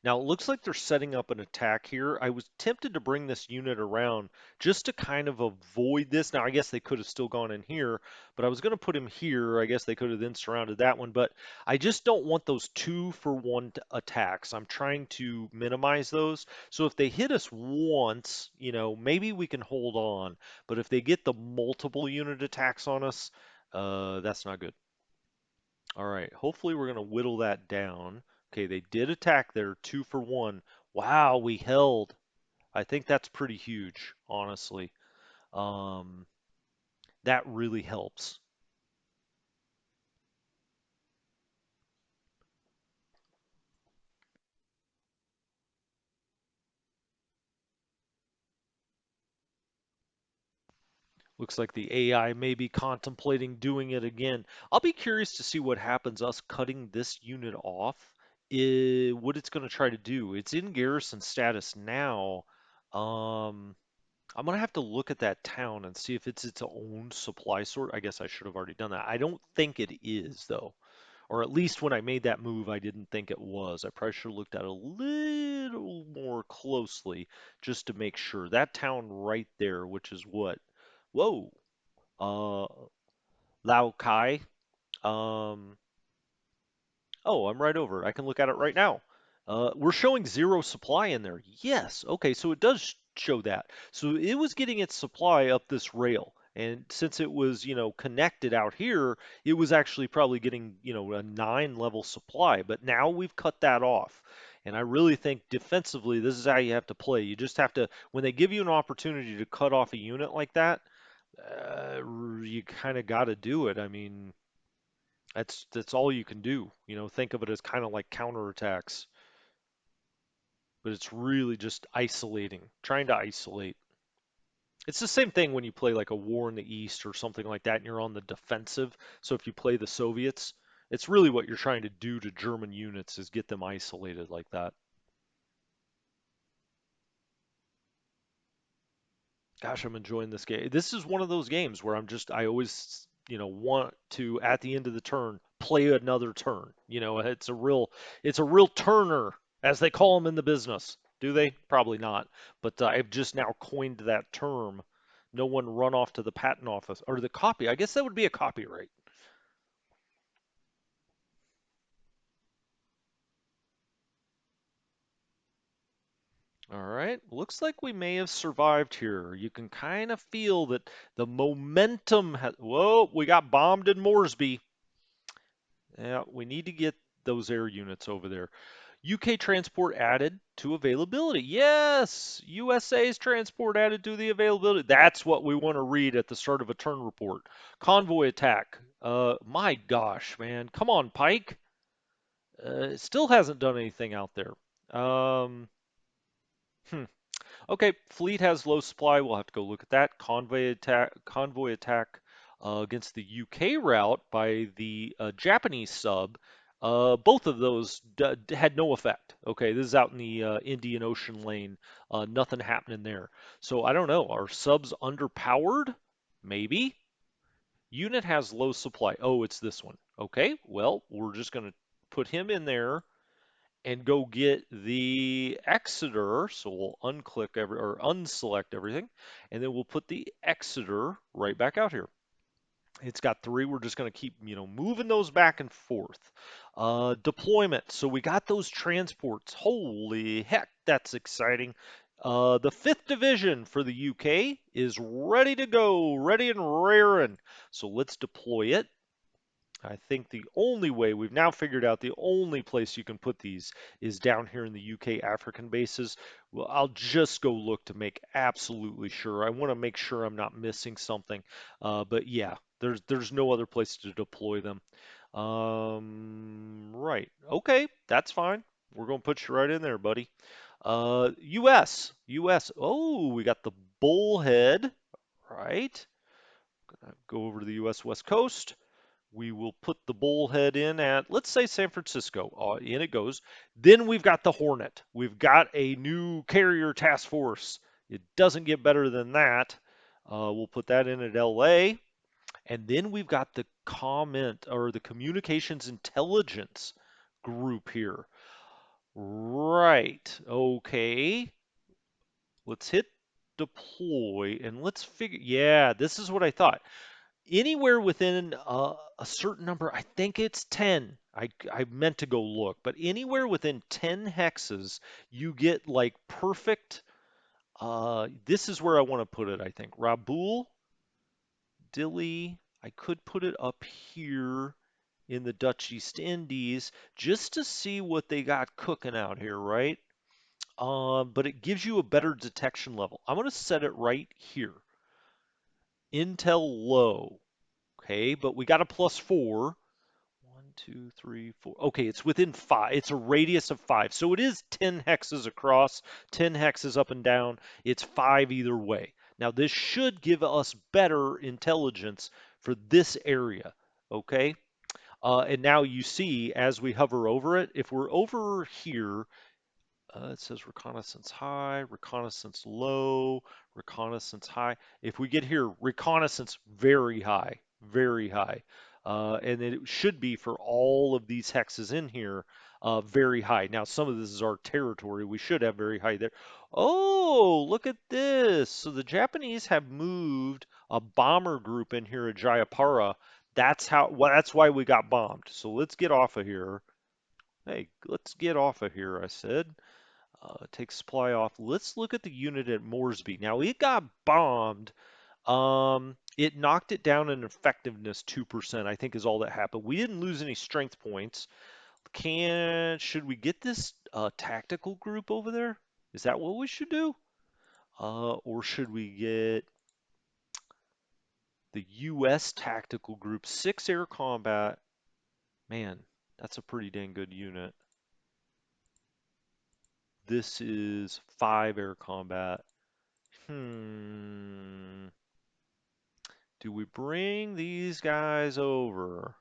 Now it looks like they're setting up an attack here. I was tempted to bring this unit around just to kind of avoid this. Now I guess they could have still gone in here, but I was going to put him here. I guess they could have then surrounded that one, but I just don't want those 2-for-1 attacks. I'm trying to minimize those. So if they hit us once, maybe we can hold on. But if they get the multiple unit attacks on us, that's not good. All right, hopefully we're going to whittle that down. Okay, they did attack there, 2-for-1. Wow, we held. I think that's pretty huge, honestly. Um, that really helps. Looks like the AI may be contemplating doing it again. I'll be curious to see what happens us cutting this unit off what it's going to try to do. It's in garrison status now. Um, I'm gonna have to look at that town and see if it's its own supply sort. I guess I should have already done that. I don't think it is though, or at least when I made that move, I didn't think it was. I probably should have looked at it a little more closely just to make sure. That town right there, which is what? Whoa, uh, Lao Kai. Um, Oh, I'm right over. I can look at it right now. We're showing zero supply in there. Yes. Okay, so it does show that. So it was getting its supply up this rail. And since it was, connected out here, it was actually probably getting, a 9 level supply. But now we've cut that off. And I really think defensively, this is how you have to play. You just have to, when they give you an opportunity to cut off a unit like that, you kind of got to do it. I mean, that's all you can do. Think of it as kind of like counterattacks, but it's really just isolating, trying to isolate. It's the same thing when you play like a war in the East or something like that, and you're on the defensive. So if you play the Soviets, it's really what you're trying to do to German units is get them isolated like that. Gosh, I'm enjoying this game. This is one of those games where I always, want to at the end of the turn play another turn. It's a real turner, as they call them in the business. Do they? Probably not. But I've just now coined that term. No one run off to the patent office or the copy. I guess that would be a copyright. All right. Looks like we may have survived here. You can kind of feel that the momentum has. Whoa, we got bombed in Moresby. Yeah, we need to get those air units over there. UK transport added to availability. Yes, USA's transport added to the availability. That's what we want to read at the start of a turn report. Convoy attack. My gosh, man. Come on, Pike. It still hasn't done anything out there. Um, hmm. Okay, fleet has low supply. We'll have to go look at that. Convoy attack against the UK route by the Japanese sub. Both of those had no effect. Okay, this is out in the Indian Ocean lane. Nothing happening there. So I don't know. Are subs underpowered? Maybe. Unit has low supply. Oh, it's this one. Okay, well, we're just going to put him in there and go get the Exeter. So we'll unselect everything, and then we'll put the Exeter right back out here. It's got 3. We're just going to keep, moving those back and forth. Deployment. So we got those transports. Holy heck, that's exciting. The 5th Division for the UK is ready to go, ready and raring. So let's deploy it. I think the only way we've now figured out the only place you can put these is down here in the UK African bases. Well, I'll just go look to make absolutely sure. I want to make sure I'm not missing something. But yeah, there's no other place to deploy them. Right. Okay, that's fine. We're gonna put you right in there, buddy. US. Oh, we got the bullhead. Right. Go over to the US West Coast. We will put the bullhead in at, let's say, San Francisco. In it goes. Then we've got the Hornet. We've got a new carrier task force. It doesn't get better than that. We'll put that in at LA. And then we've got the comment or the communications intelligence group here. Right. Okay. Let's hit deploy and let's figure. Yeah, this is what I thought. Anywhere within a certain number, I think it's 10. I meant to go look, but anywhere within 10 hexes, you get like perfect. This is where I want to put it, I think. Rabul, Dili, I could put it up here in the Dutch East Indies just to see what they got cooking out here, right? But it gives you a better detection level. I'm going to set it right here. Intel low. Okay, but we got a +4. 1, 2, 3, 4. Okay, it's within 5. It's a radius of 5. So it is 10 hexes across, 10 hexes up and down. It's 5 either way. Now, this should give us better intelligence for this area. Okay? And now you see as we hover over it, if we're over here, it says reconnaissance high, reconnaissance low, reconnaissance high. If we get here, reconnaissance very high, very high. And it should be for all of these hexes in here, very high. Now, some of this is our territory. We should have very high there. Oh, look at this. So the Japanese have moved a bomber group in here at Jayapura. That's why we got bombed. So let's get off of here. Hey, let's get off of here, I said. Take supply off. Let's look at the unit at Moresby. Now it got bombed. It knocked it down in effectiveness 2%, I think is all that happened. We didn't lose any strength points. Should we get this tactical group over there? Is that what we should do? Or should we get the US tactical group, 6 air combat? Man, that's a pretty dang good unit. This is 5 air combat. Hmm. Do we bring these guys over?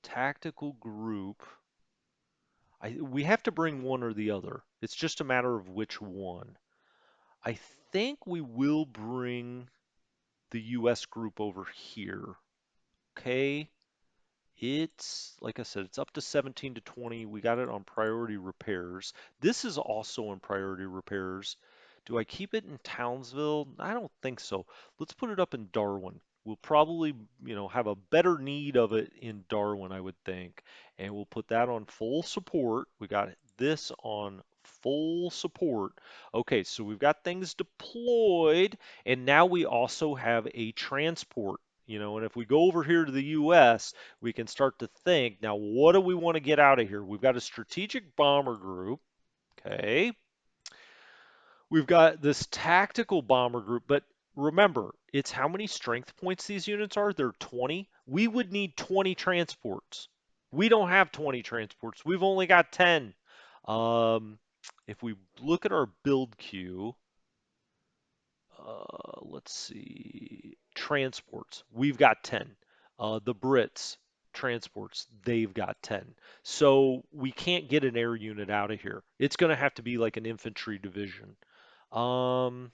Tactical group. We have to bring one or the other. It's just a matter of which one. I think we will bring the US group over here. Okay. It's, like I said, it's up to 17 to 20. We got it on priority repairs. This is also on priority repairs. Do I keep it in Townsville? I don't think so. Let's put it up in Darwin. We'll probably, have a better need of it in Darwin, I would think. And we'll put that on full support. We got this on full support. Okay, so we've got things deployed, and now we also have a transport. And if we go over here to the US, we can start to think, now what do we want to get out of here? We've got a strategic bomber group, okay? We've got this tactical bomber group, but remember, it's how many strength points these units are? They're 20. We would need 20 transports. We don't have 20 transports. We've only got 10. Um, if we look at our build queue, let's see, transports. We've got 10. The Brits, transports, they've got 10. So we can't get an air unit out of here. It's going to have to be like an infantry division, um,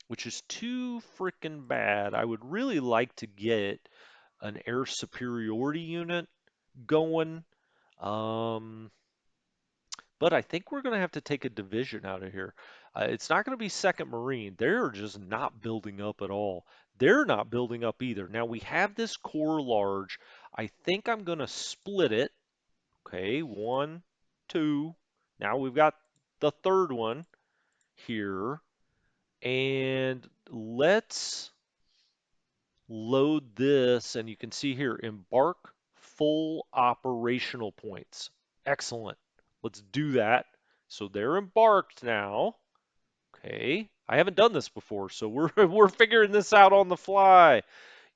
which is too freaking bad. I would really like to get an air superiority unit going. Um, But I think we're going to have to take a division out of here. It's not going to be 2nd Marine. They're just not building up at all. They're not building up either. Now we have this core large. I think I'm going to split it. Okay, 1, 2. Now we've got the 3rd one here. And let's load this. And you can see here, embark full operational points. Excellent. Let's do that. So they're embarked now. Okay. I haven't done this before, so we're we're figuring this out on the fly.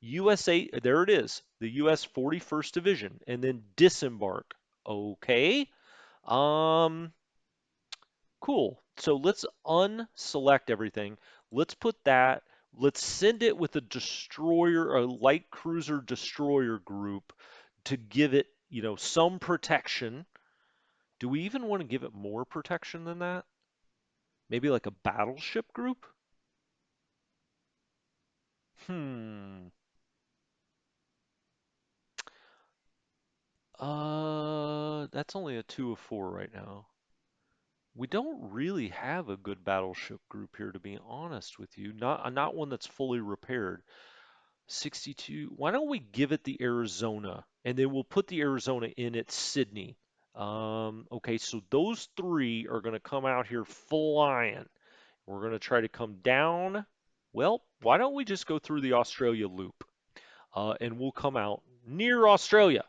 USA, there it is. The US 41st Division, and then disembark. Okay. Um, cool. So let's unselect everything. Let's put that. Let's send it with a destroyer, a light cruiser destroyer group to give it, some protection. Do we even want to give it more protection than that? Maybe like a battleship group? Hmm. That's only a 2 of 4 right now. We don't really have a good battleship group here, to be honest with you. Not one that's fully repaired. 62. Why don't we give it the Arizona, and then we'll put the Arizona in at Sydney. Okay, so those 3 are going to come out here flying. We're going to try to come down. Well, why don't we just go through the Australia loop, and we'll come out near Australia.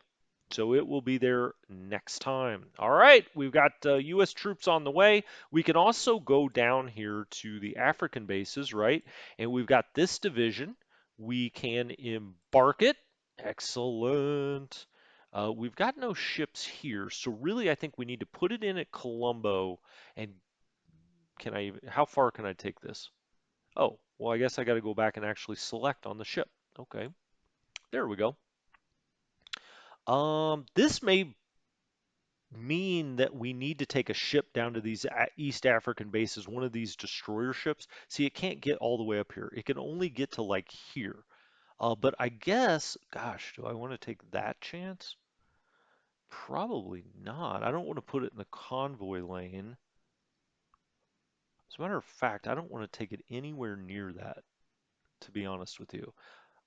So it will be there next time. All right, we've got U.S. troops on the way. We can also go down here to the African bases, right? And we've got this division. We can embark it. Excellent. We've got no ships here, so really I think we need to put it in at Colombo. And how far can I take this? Oh, well, I guess I got to go back and actually select on the ship. Okay, there we go. This may mean that we need to take a ship down to these East African bases, one of these destroyer ships. See, it can't get all the way up here. It can only get to like here. But I guess, gosh, do I want to take that chance? Probably not. I don't want to put it in the convoy lane. As a matter of fact, I don't want to take it anywhere near that, to be honest with you.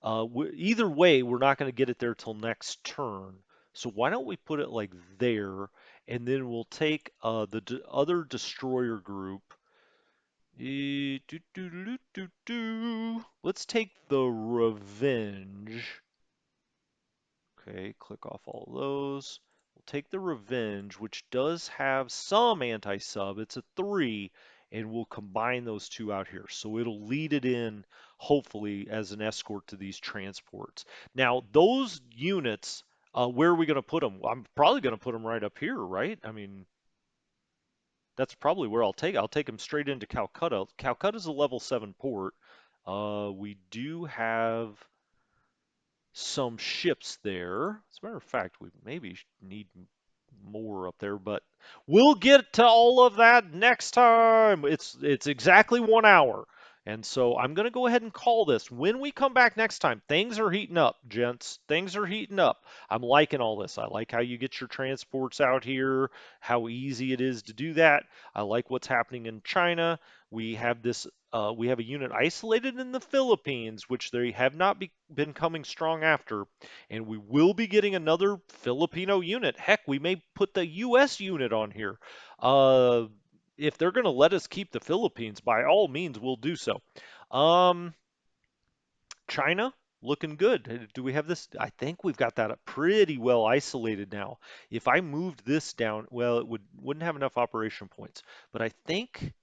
Either way, we're not going to get it there till next turn. So why don't we put it like there, and then we'll take the other destroyer group. Let's take the Revenge. Okay, click off all those. We'll take the Revenge, which does have some anti-sub. It's a 3, and we'll combine those two out here. So it'll lead it in, hopefully, as an escort to these transports. Now, those units, where are we going to put them? I'm probably going to put them right up here, right? I mean, that's probably where I'll take. I'll take them straight into Calcutta. Calcutta's a level 7 port. We do have some ships there. As a matter of fact, we maybe need more up there, but we'll get to all of that next time. It's exactly 1 hour. And so I'm going to go ahead and call this. When we come back next time, things are heating up, gents. Things are heating up. I'm liking all this. I like how you get your transports out here, how easy it is to do that. I like what's happening in China. We have this we have a unit isolated in the Philippines, which they have not been coming strong after, and we will be getting another Filipino unit. Heck, we may put the U.S. unit on here. Uh, if they're going to let us keep the Philippines, by all means, we'll do so. Um, China, looking good. Do we have this? I think we've got that pretty well isolated now. If I moved this down, well, it wouldn't have enough operation points, but I think.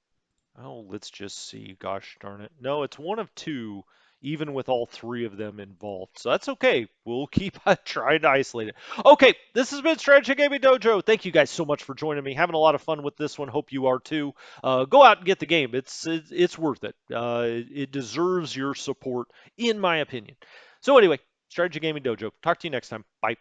Oh, let's just see. Gosh darn it. No, it's one of two, even with all three of them involved. So that's okay. We'll keep trying to isolate it. Okay, this has been Strategy Gaming Dojo. Thank you guys so much for joining me. Having a lot of fun with this one. Hope you are too. Go out and get the game. It's worth it. It deserves your support, in my opinion. So anyway, Strategy Gaming Dojo. Talk to you next time. Bye.